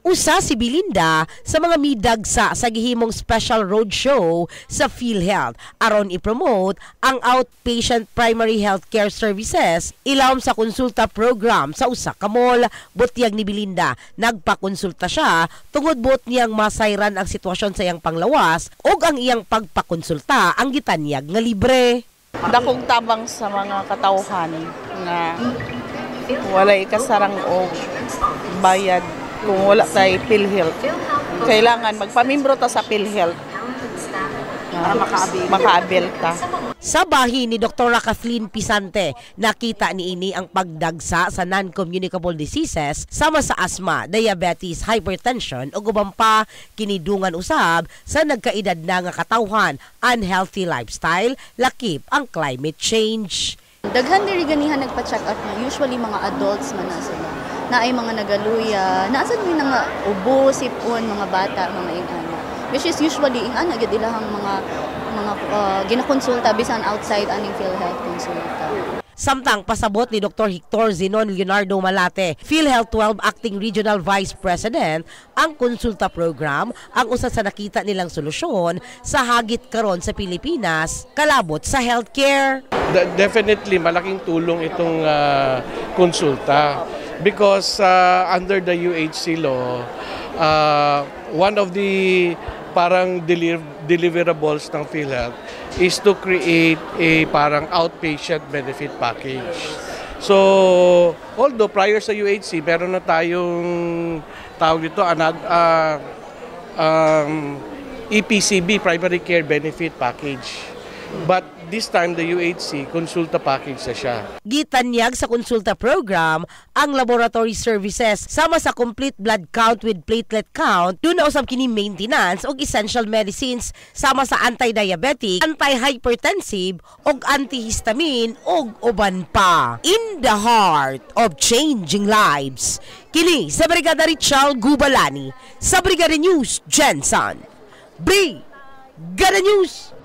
Usa si Belinda sa mga midagsa sa gihimong special roadshow sa PhilHealth aron i-promote ang outpatient primary health care services ilawom sa konsulta program sa usa ka mall. Butyag ni Belinda, nagpakonsulta siya tungod buot niyang masayran ang sitwasyon sa iyang panglawas ug ang iyang pagpakonsulta ang gitanyag nga libre. Dakong tabang sa mga katawhan nga walay kasarang o bayad kung wala tayo PhilHealth. Kailangan magpamimbro ta sa PhilHealth para makaabil ta. Sa bahin ni Dr. Kathleen Pisante, nakita niini ang pagdagsa sa non-communicable diseases sama sa asthma, diabetes, hypertension o ubang pa kinidungan usab sa nagkaedad na nga katawhan, unhealthy lifestyle, lakip ang climate change. Daghan diri ganihan nagpa-check up na usually mga adults man na sila. Na ay mga nagaluya, naasan may nga ubo, sipon, mga bata, mga ingana. Which is usually ingana gyud ilahang mga ginakonsulta bisan outside aning PhilHealth konsulta. Samtang pasabot ni Dr. Hector Zenon Leonardo Malate, PhilHealth 12 Acting Regional Vice President, ang konsulta program ang usa sa nakita nilang solusyon sa hagit karon sa Pilipinas kalabot sa healthcare. Definitely malaking tulong itong konsulta because under the UHC law, one of the parang deliverables ng PhilHealth is to create a parang outpatient benefit package. So, although prior sa UHC, meron na tayong tawag dito, EPCB, Primary Care Benefit Package. But this time, the UHC, konsulta package na siya. Gitanyag sa konsulta program ang laboratory services sama sa complete blood count with platelet count, dun na usab kini maintenance og essential medicines sama sa anti-diabetic, anti-hypertensive og antihistamine og uban pa. In the heart of changing lives, kini sa Brigada Richard Gubalani sa Brigada News Jensen. Brigada News